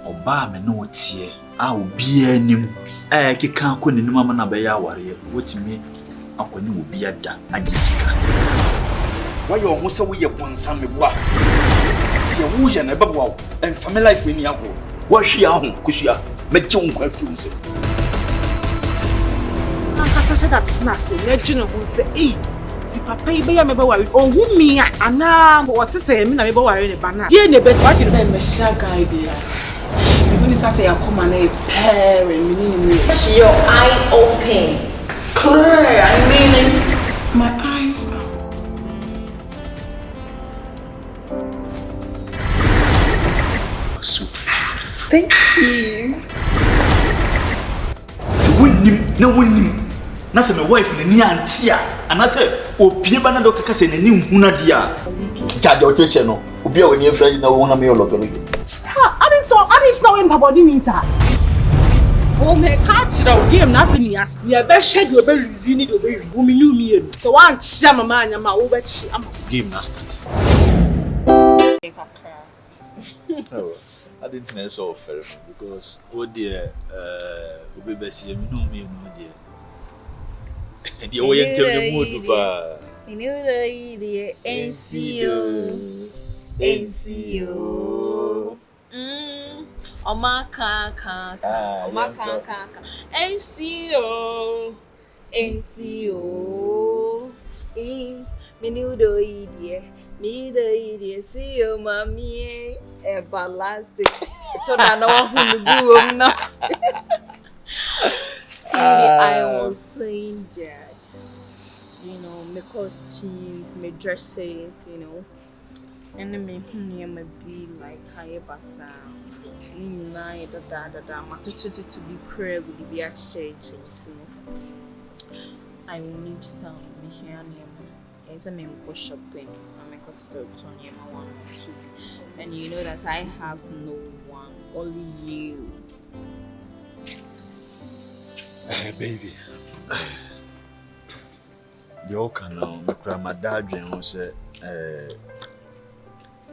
Oba me no tie a obi anim keka akọ nenim ama na be ya aware wotimi akwani obi ada agisika why you almost say we ye bonsam me boa tie wo ye na be boa en family life ni ago wo hwia ho kusua meje wo kwa firi nse Say that snazzy, legend who say, ti papa ibe ya meba worry. Oh, who me ana what to say me na meba worry ne bana. Ye ne best what you say me share guide ya. Me when say ya come and is pairing me. Your eye open. Clear. I mean my eyes are super. Thank you. Winnim. Na say my wife ni antia ana say opie ba na doctor ka say nani nhuna dia charge o cheche no obi a woni afra na wo na me ologologi I didn't know in body means that. Oh my catch the game na be nias ya be schedule be release ni do be wo me new me so wan chia mama anya ma wo be chi am game na start I didn't know so fair because dear obi be see me no me no dear the way tell me mood ba you know the NCO Omaka NCO menudo idie see you mommy everlasting to na no hunu no I was saying that, you know, my costumes, my dresses, you know, and then me be like Kayabasa, Nina, da, my to be prayer would be a change, I will need some me here near as a man go shopping. I'm a got to Tony, my 1 or 2, and you know that I have no one, only you. Baby. The oka now me kra my dad dwen ho se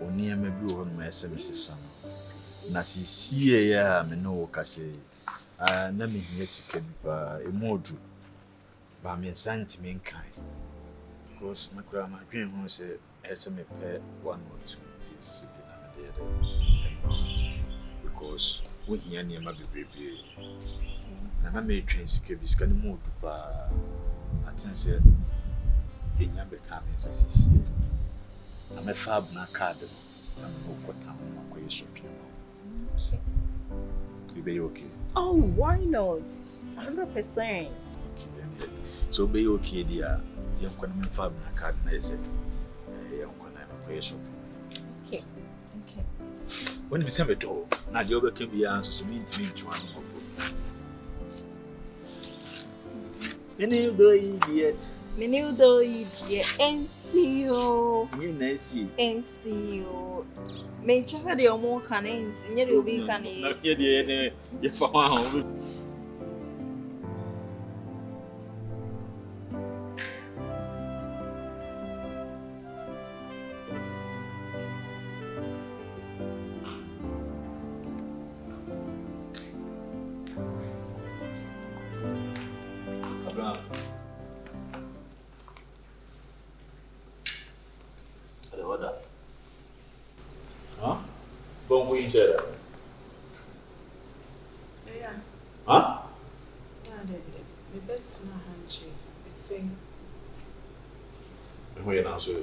oni e mabi wo no SMS sam na sisie ya me no ka se na me hia sika bi ba emodu ba me santi me nkan because me kra ma dwen ho se SMS pe 1 or 2 tisi bi na me de because we hia ne ma bebrebe na me train sika bi sika ni modu ba atin se enya be ka me sisi na me fab na card na me ko tam na ko shopping Okay. You be okay? Oh, why not? 100%. Okay, so be okay dia you ko na me fab na card na ese you ko na me ko shopping Okay. When me say me do na dia obeka bi ya so me ntimi ntwa no ofo Menudo idie NCO. Me na si NCO. Me chasa de omo kan NCO. Nye de obi kan e. na ye de ne ye fa ho Phone queen said that. Yeah. Huh? Yeah, the bet's my hand chase. It's saying Who you now, sir?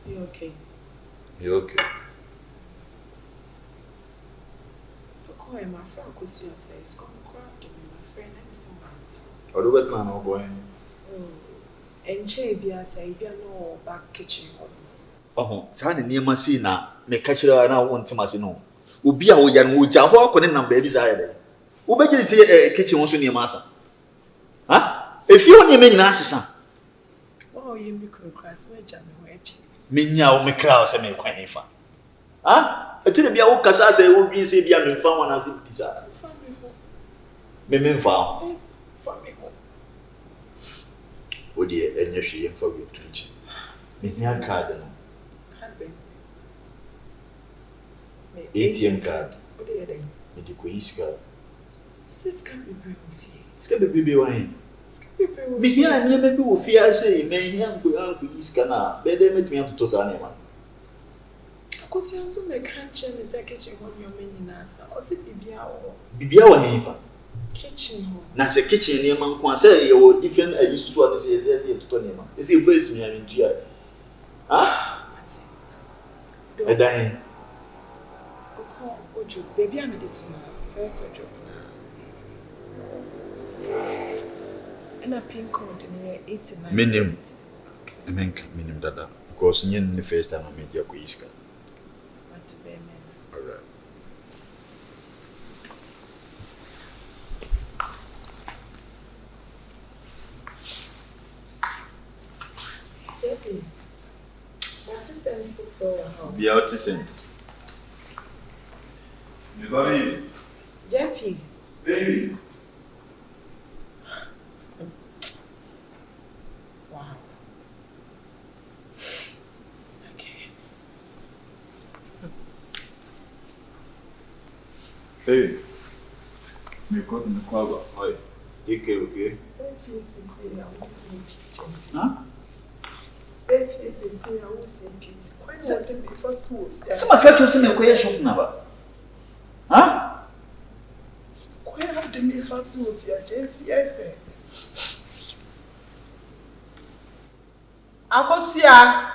you okay. You okay? The call my friend question says come cry to me, my friend, I'm someone. Or do better now going? And che bia say bia no back kitchen. Oh, saa ne niema si na me ka kire na wo ntimase no. Obi a wo ya no wo ja ho akone namba bi saa ya de. Wo be gye se kitchen wo so niema asa. Ha? Efi ho niema nyina asesa. Oh, you me cross we ja me ho api. Me nya wo me kra se me kwan fa. Ha? Etu de bia wo kasa se wo bi se bia me fa wana se bisa. Me mfa. O de enye hwe yemfa we tuchi. Me hia card no. ATM card. What are you doing? Medical iska. This can be brave of you. Ska be wine. Me here near maybe will fear say, may young iska na. Better meet me up to Tozania. Because you also make kitchen is a kitchen when you're meaning us. Or sit Bibia wa hiva. kitchen home. Na se kitchen near man kwan say you different used to one say yes to Tonyama. Is it base me I mean to ah? Edan. Okay, Ojo, baby I made it to my first Ojo. And a pin code near 89. Minimum. I mean minimum dada. Because you the first time I made your iska. What's a bear man? Alright. Baby, what's a cent for flower? Be out cent. Me baby. Jeffy. Baby. Wow. Okay. Baby. Me got in the cover. Oi. Okay. Huh? Some catch us in the queer shop number. Huh? Quite have to me first of your Jeff. Akosia.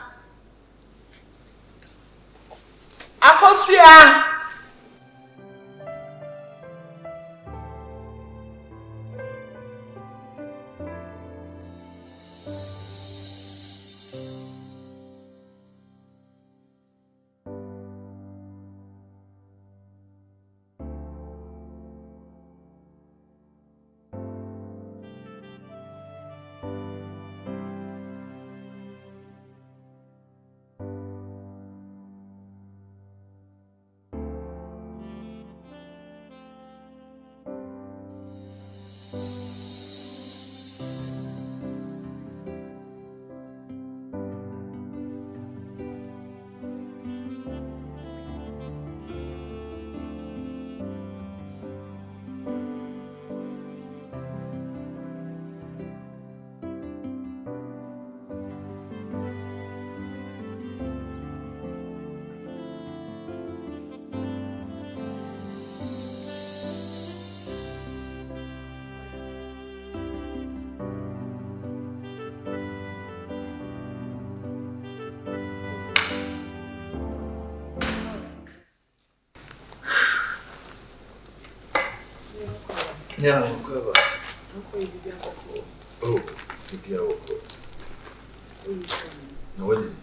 Yeah, cover. Oh, Bibia Oko. No, what did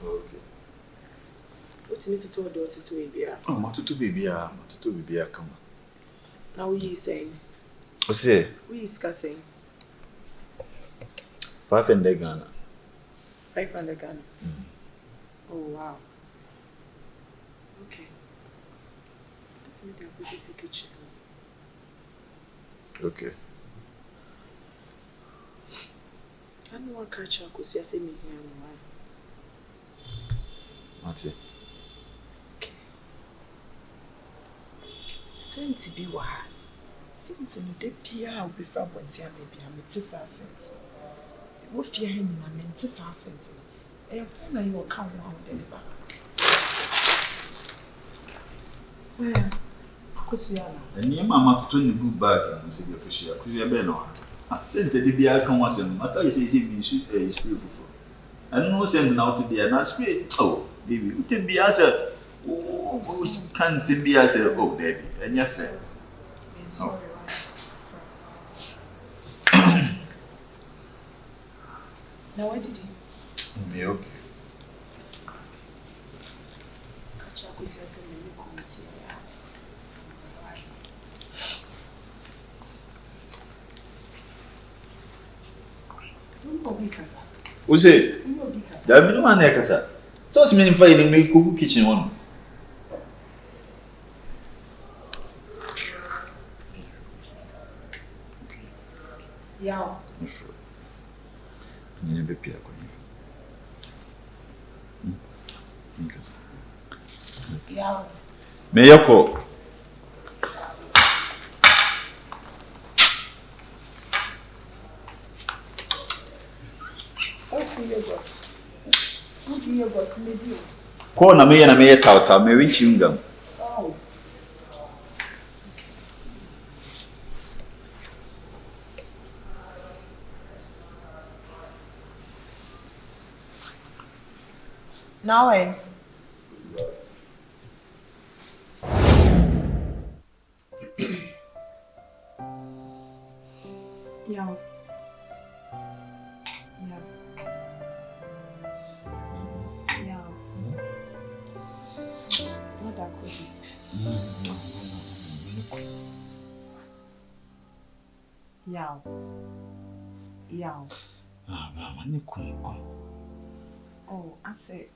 okay. What's me to tell daughter to Abia? Oh, Matutu Bibia, come on. Now, what are you saying? What's say? We discussing 500 Ghana. 500 Ghana. Oh, wow. Okay. Let's make a busy kitchen. Okay. I don't want to catch up because you see me here. What's it? Okay. Send to be what? Send to me, the Pia will be far when tia maybe I'm a tissa cent. What fear him, I mean, tissa cent. And then you will come round the back. Where? And your mamma to turn the book back and say, Official, because you're better. I sent the Bibia come once and I thought you say, you should pay his people. I don't know, send now to be a nice way. Oh, baby, you can be as a can't see me as a oh, baby, and your friend. Sorry, now, why did you? Me okay. Catch up with yourself and you come to Who's it? There are no man there, sir. So it's meaning finding me cook kitchen one. Yeah. Sure. You never pay a coin. Yeah. Meyako. Ko na me tauta me wi chingam. Oh. Now I. Yeah. What that could be. Yeah. Oh, I say.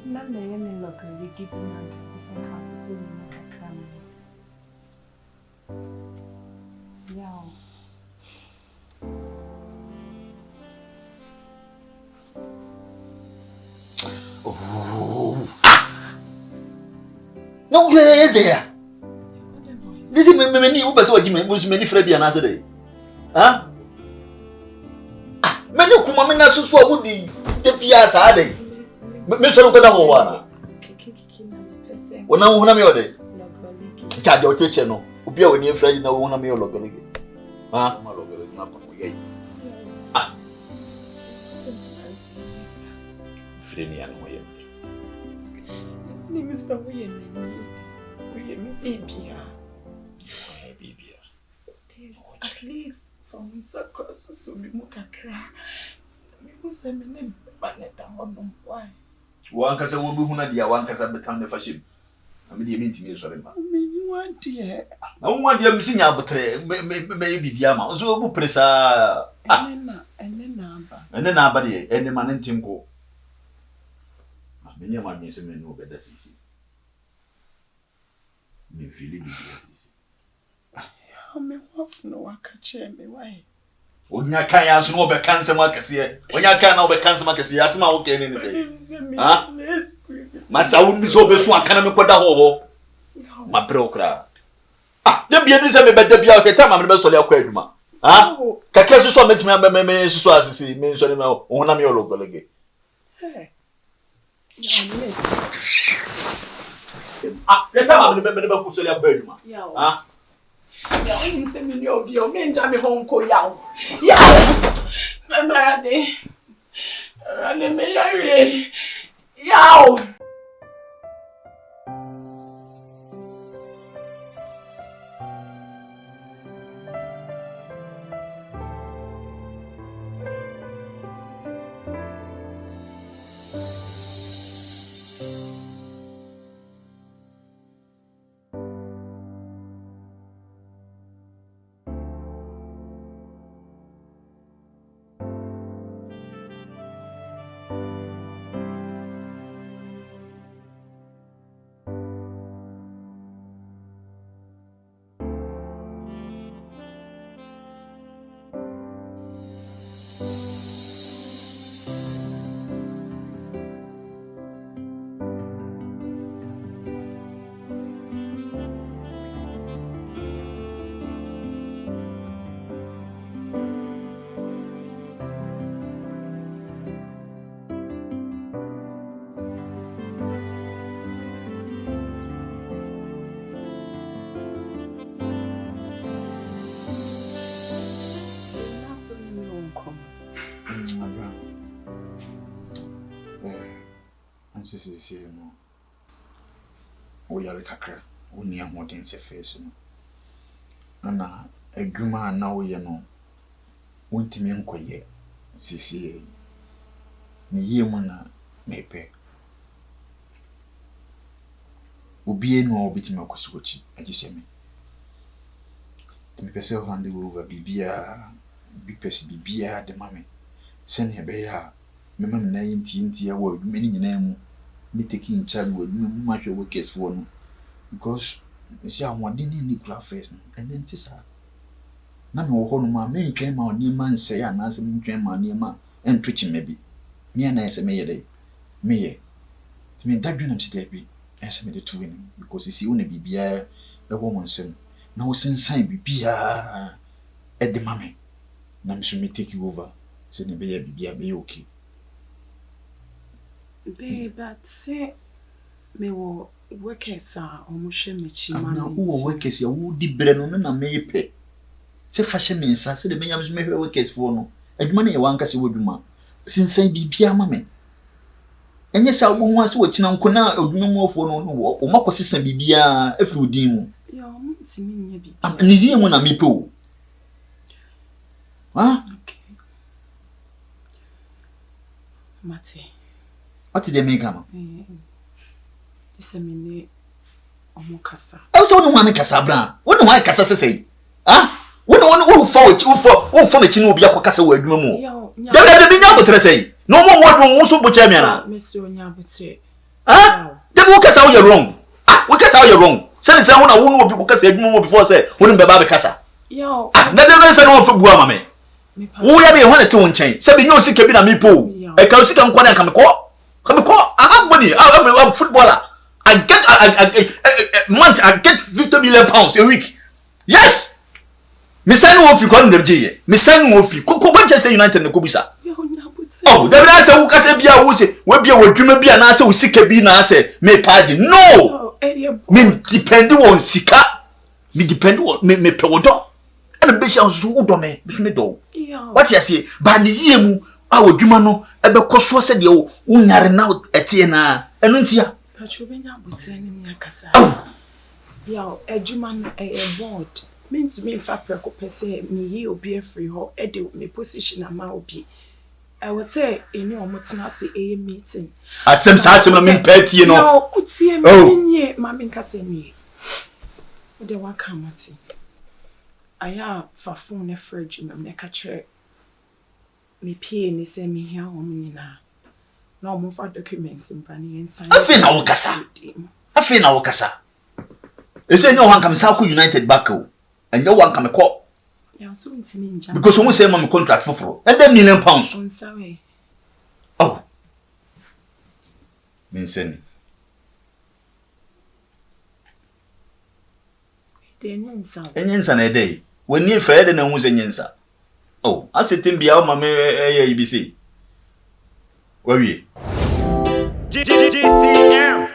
Na me me look you give me na some caso so me kakra. Yeah. Oh. No way there. This is me who person wagi me busu me ni fra bia na say. Ah? Me ni kuma me na susu a wudi de bia sa dey. Me so ko da ho wa na. Wona hu na me ode. Jade o teche no. Obi a woni fra na hu na me logologi. Ah, ma logologi na pa mo ye. Ah. Freni ya no ye. Ni misa wo ye ni. Wo ye mi bibia. Bibia. At least from across so be mo kakra. Me mo se me ne ba ne da ho no why. Wan kasa wo bi hu na dia wan kasa betam ne fashim. Ami de mentimi so re ma. Me ni wan die. Na wo wan dia mi sinya abotre me bibia ma. Nso wo presa. Ah. Ene na aba de ene ma ne ntim ko. Me ni ma nse me no beda sisi. Me fili bibia sisi. Me waf no wakache me why. Onya kan ya so no be kanse ma kase. Onya kan na wo be kanse ma kase. Asema wo ke ne say. Ha? Masa wo mi so be so akana me koda ho. Ma pre okra. Ah, de bia ni se me be de bia o ke tama me be so le akwa adwuma. Ha? Kakra so metimi me so asisi me so ne me ho na me ologolege. Ah, de tama me be ku so le akwa adwuma. Ha? Ya oni se mi ni obi o me nja me honko yawo. Yawo. Memrade. Rane me yare. Yawo. Sisi no wo yare kakra wo ni ahoden se face no na adwuma na wo ye no wontimi nkoye sisi ni ye mu na mepe obi enu obitimi akosochi agisemi me pese ho hande wo bibia bi pese bibia de mame se ne be ya me mam na yinti ya wo me ni nyina mu me taking charge with me much of case for no because see I want ni kura first and then tisa na me wo ho no ma me ntwen ma oni ma nse ya na se me ntwen ma oni ma entwichi me bi me na ese me ye dey me ye Me that dream am sit be. Esa me the two in because you see una bibia e wo monsem. Na wo sensan bibia e de mame. Na me so me take you over. Say ne be ya bibia be okay. Babe, but say me wo workers are almost me chima. Na wo workers ya wo di bre no na me pe. Say fashion me nsa say de me yam so me workers for no. Adwuma na ye wanka se wodwuma. Sensan bibia mame. Enye sa wo ho ase wo kina nko na adwuma mu ofo no wo makosesa bibia afiri odin mu. Ya o ntimi nya bibia. Ni yie mu na me pe o. Ah? Okay. Mate. What did they make am? This me omo kasa. I so no man kasa bra. Wo no wan kasa sesei. Ah? Wo fa me chinu obi akokasa wo adwuma mu. Dabi nya botre sei. No mo so bocha me na. Me se onya botre. Ah? Dabi wo kasa wo ye wrong. Ah, wo kasa wo ye wrong. Say say wo na wo no obi kokasa adwuma mu before say wo no be ba be kasa. Yo. Ah, na dey say no fa bua ma me. Wo ya be ho na te wo nchen. Say be nya osika bi na me po. E ka osika nkwa na ka me ko. I have money. I'm a footballer. I get month. I get 50 million pounds a week. Yes. Me sign no fi kwanu dem je. Me sign no fi. Ko Manchester United ne ko bisa. Oh, David I say wo ka say bia wo say we bia wadwuma bia na say wo sika bi na say me page. No. Me depend on sika. Me depend on me pe wodo. And be sha so wodo me. Me do. What you say? Ba ne yie mu wadwuma no ebe koso se de wo nyare na etie na enu ntia pacho benya botre ni mi akasa ya adwuma no board means me fa preko pese me yi obi afri ho e de me position ama obi I was say eni omotena se meeting asem sa asem na me patie no no utie me nye ma me nkase ni o de wa kamati aya fa phone na fridge me ka kire me pie ni se me hia o nyina na o mo fa documents mpani ensan afi na wo kasa ese nyo wan kam sa ko United back o enyo wan kam ko ya so ntimi nja because who say my contract for and then £1 million on sawe oh me send de nyensa enyensa na dey when you fair de na hu se nyensa oh asetim bia o ma me ibc wawie GCM